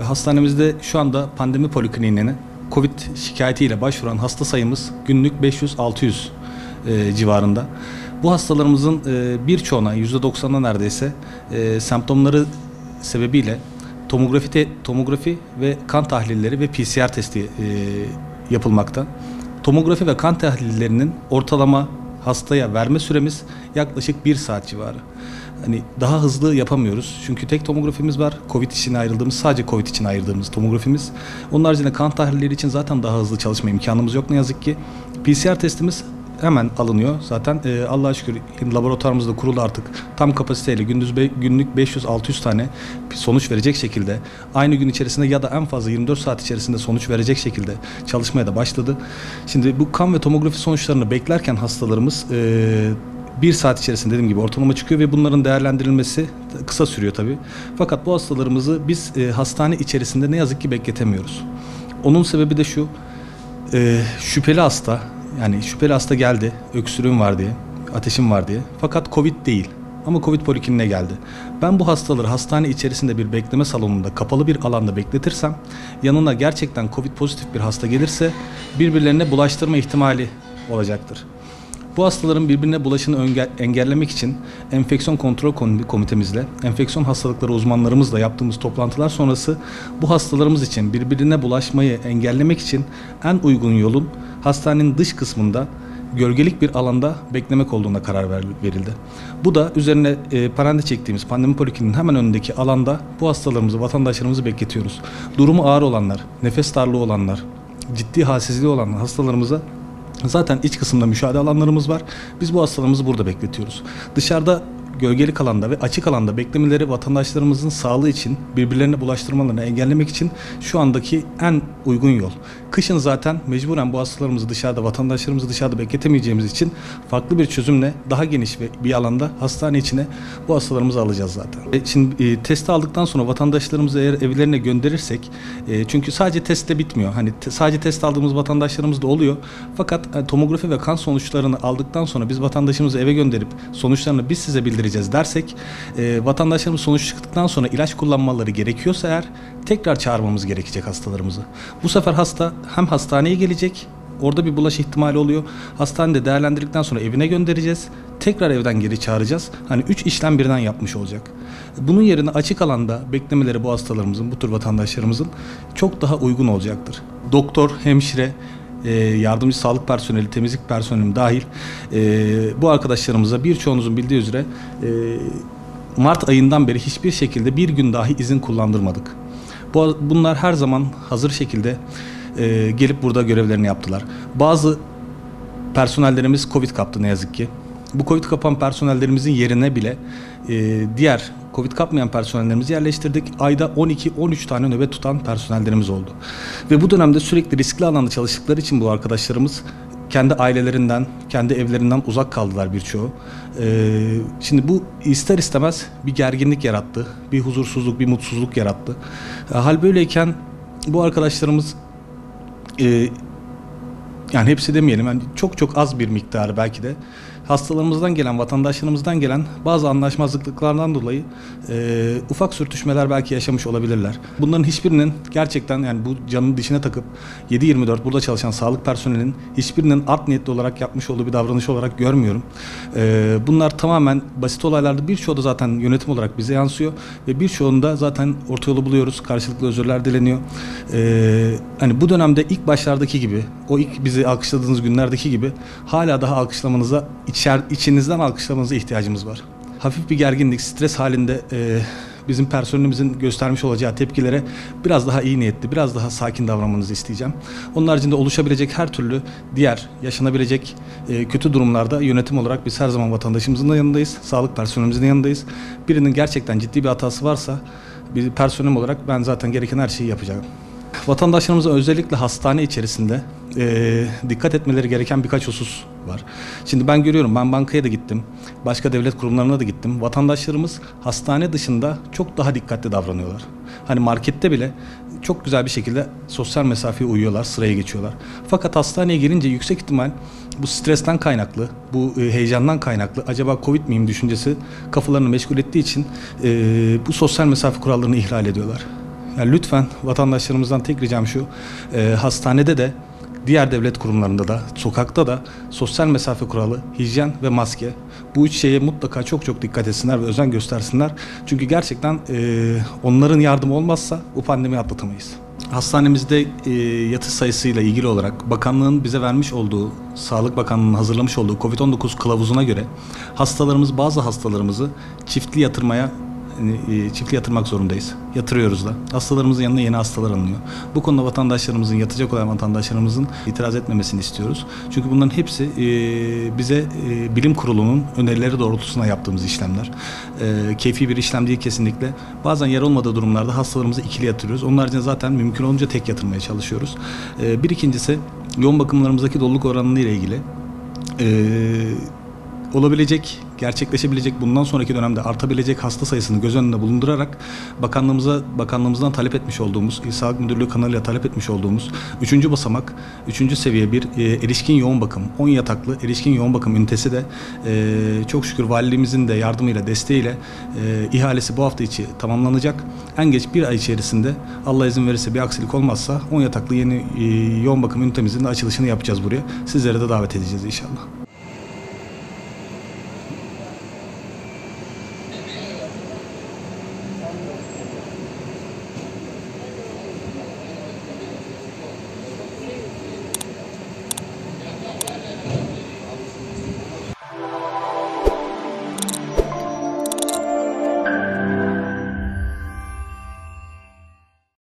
Hastanemizde şu anda pandemi polikliniğine COVID şikayetiyle başvuran hasta sayımız günlük 500-600 civarında. Bu hastalarımızın birçoğuna, %90'a neredeyse semptomları sebebiyle tomografi ve kan tahlilleri ve PCR testi yapılmakta. Tomografi ve kan tahlillerinin ortalama hastaya verme süremiz yaklaşık 1 saat civarı. Hani daha hızlı yapamıyoruz. Çünkü tek tomografimiz var. Sadece Covid için ayırdığımız tomografimiz. Onun haricinde kan tahlilleri için zaten daha hızlı çalışma imkanımız yok ne yazık ki. PCR testimiz hemen alınıyor. Zaten Allah'a şükür laboratuvarımızda kurulu artık tam kapasiteyle günlük 500-600 tane sonuç verecek şekilde aynı gün içerisinde ya da en fazla 24 saat içerisinde sonuç verecek şekilde çalışmaya da başladı. Şimdi bu kan ve tomografi sonuçlarını beklerken hastalarımız 1 saat içerisinde dediğim gibi ortalama çıkıyor ve bunların değerlendirilmesi kısa sürüyor tabii. Fakat bu hastalarımızı biz hastane içerisinde ne yazık ki bekletemiyoruz. Onun sebebi de şu, şüpheli hasta geldi, öksürüğüm var diye, ateşim var diye. Fakat Covid değil ama Covid polikliniğine geldi. Ben bu hastaları hastane içerisinde bir bekleme salonunda, kapalı bir alanda bekletirsem, yanına gerçekten Covid pozitif bir hasta gelirse birbirlerine bulaştırma ihtimali olacaktır. Bu hastaların birbirine bulaşını engellemek için enfeksiyon kontrol komitemizle, enfeksiyon hastalıkları uzmanlarımızla yaptığımız toplantılar sonrası bu hastalarımız için birbirine bulaşmayı engellemek için en uygun yolun hastanenin dış kısmında gölgelik bir alanda beklemek olduğuna karar verildi. Bu da üzerine parande çektiğimiz pandemi polikliniğinin hemen önündeki alanda bu hastalarımızı, vatandaşlarımızı bekletiyoruz. Durumu ağır olanlar, nefes darlığı olanlar, ciddi halsizliği olan hastalarımıza zaten iç kısımda müşahede alanlarımız var. Biz bu hastalarımızı burada bekletiyoruz. Dışarıda gölgelik alanda ve açık alanda beklemeleri vatandaşlarımızın sağlığı için, birbirlerine bulaştırmalarını engellemek için şu andaki en uygun yol. Kışın zaten mecburen bu hastalarımızı dışarıda, vatandaşlarımızı dışarıda bekletemeyeceğimiz için farklı bir çözümle daha geniş bir alanda hastane içine bu hastalarımızı alacağız zaten. Şimdi testi aldıktan sonra vatandaşlarımızı eğer evlerine gönderirsek, çünkü sadece testle bitmiyor. Hani sadece test aldığımız vatandaşlarımız da oluyor. Fakat tomografi ve kan sonuçlarını aldıktan sonra biz vatandaşımızı eve gönderip sonuçlarını biz size bildireceğiz dersek, vatandaşlarımız sonuç çıktıktan sonra ilaç kullanmaları gerekiyorsa eğer tekrar çağırmamız gerekecek hastalarımızı. Bu sefer hasta hem hastaneye gelecek, orada bir bulaş ihtimali oluyor. Hastanede değerlendirdikten sonra evine göndereceğiz. Tekrar evden geri çağıracağız. Hani 3 işlem birden yapmış olacak. Bunun yerine açık alanda beklemeleri bu hastalarımızın, bu tür vatandaşlarımızın çok daha uygun olacaktır. Doktor, hemşire, yardımcı sağlık personeli, temizlik personeli dahil bu arkadaşlarımıza birçoğunuzun bildiği üzere Mart ayından beri hiçbir şekilde bir gün dahi izin kullandırmadık. Bunlar her zaman hazır şekilde gelip burada görevlerini yaptılar. Bazı personellerimiz Covid kaptı ne yazık ki. Bu Covid kapan personellerimizin yerine bile diğer Covid kapmayan personellerimizi yerleştirdik. Ayda 12-13 tane nöbet tutan personellerimiz oldu. Ve bu dönemde sürekli riskli alanda çalıştıkları için bu arkadaşlarımız kendi ailelerinden, kendi evlerinden uzak kaldılar birçoğu. Şimdi bu ister istemez bir gerginlik yarattı, bir huzursuzluk, bir mutsuzluk yarattı. Hal böyleyken bu arkadaşlarımız, yani hepsi demeyelim, yani çok az bir miktarı belki de hastalarımızdan gelen, vatandaşlarımızdan gelen bazı anlaşmazlıklardan dolayı ufak sürtüşmeler belki yaşamış olabilirler. Bunların hiçbirinin gerçekten, yani bu canını dişine takıp 7/24 burada çalışan sağlık personelinin hiçbirinin art niyetli olarak yapmış olduğu bir davranış olarak görmüyorum. Bunlar tamamen basit olaylardı. Birçoğu da zaten yönetim olarak bize yansıyor ve birçoğunda zaten orta yolu buluyoruz. Karşılıklı özürler dileniyor. Hani bu dönemde ilk başlardaki gibi, o ilk bizi alkışladığınız günlerdeki gibi hala daha alkışlamanıza, içinizden alkışlamanıza ihtiyacımız var. Hafif bir gerginlik, stres halinde bizim personelimizin göstermiş olacağı tepkilere biraz daha iyi niyetli, biraz daha sakin davranmanızı isteyeceğim. Onun haricinde oluşabilecek her türlü diğer yaşanabilecek kötü durumlarda yönetim olarak biz her zaman vatandaşımızın da yanındayız, sağlık personelimizin de yanındayız. Birinin gerçekten ciddi bir hatası varsa bir personel olarak ben zaten gereken her şeyi yapacağım. Vatandaşlarımıza özellikle hastane içerisinde dikkat etmeleri gereken birkaç husus var. Şimdi ben görüyorum, ben bankaya da gittim, başka devlet kurumlarına da gittim. Vatandaşlarımız hastane dışında çok daha dikkatli davranıyorlar. Hani markette bile çok güzel bir şekilde sosyal mesafeye uyuyorlar, sıraya geçiyorlar. Fakat hastaneye gelince yüksek ihtimal bu stresten kaynaklı, bu heyecandan kaynaklı, acaba Covid miyim düşüncesi kafalarını meşgul ettiği için bu sosyal mesafe kurallarını ihlal ediyorlar. Yani lütfen vatandaşlarımızdan tek ricam şu, hastanede de, diğer devlet kurumlarında da, sokakta da sosyal mesafe kuralı, hijyen ve maske. Bu üç şeye mutlaka çok dikkat etsinler ve özen göstersinler. Çünkü gerçekten onların yardımı olmazsa bu pandemiyi atlatamayız. Hastanemizde yatış sayısıyla ilgili olarak bakanlığın bize vermiş olduğu, Sağlık Bakanlığı'nın hazırlamış olduğu COVID-19 kılavuzuna göre bazı hastalarımızı çiftli yatırmak zorundayız. Yatırıyoruz da. Hastalarımızın yanına yeni hastalar alınıyor. Bu konuda vatandaşlarımızın, yatacak olan vatandaşlarımızın itiraz etmemesini istiyoruz. Çünkü bunların hepsi bize bilim kurulunun önerileri doğrultusunda yaptığımız işlemler. Keyfi bir işlem değil kesinlikle. Bazen yer olmadığı durumlarda hastalarımızı ikili yatırıyoruz. Onun haricinde zaten mümkün olunca tek yatırmaya çalışıyoruz. Bir ikincisi, yoğun bakımlarımızdaki doluluk oranı ile ilgili gerçekleşebilecek, bundan sonraki dönemde artabilecek hasta sayısını göz önünde bulundurarak bakanlığımızdan talep etmiş olduğumuz, İl Sağlık Müdürlüğü kanalıyla talep etmiş olduğumuz 3. basamak, 3. seviye bir erişkin yoğun bakım, 10 yataklı erişkin yoğun bakım ünitesi de çok şükür valiliğimizin de yardımıyla, desteğiyle ihalesi bu hafta içi tamamlanacak. En geç bir ay içerisinde Allah izin verirse, bir aksilik olmazsa 10 yataklı yeni yoğun bakım ünitemizin de açılışını yapacağız buraya. Sizlere de davet edeceğiz inşallah.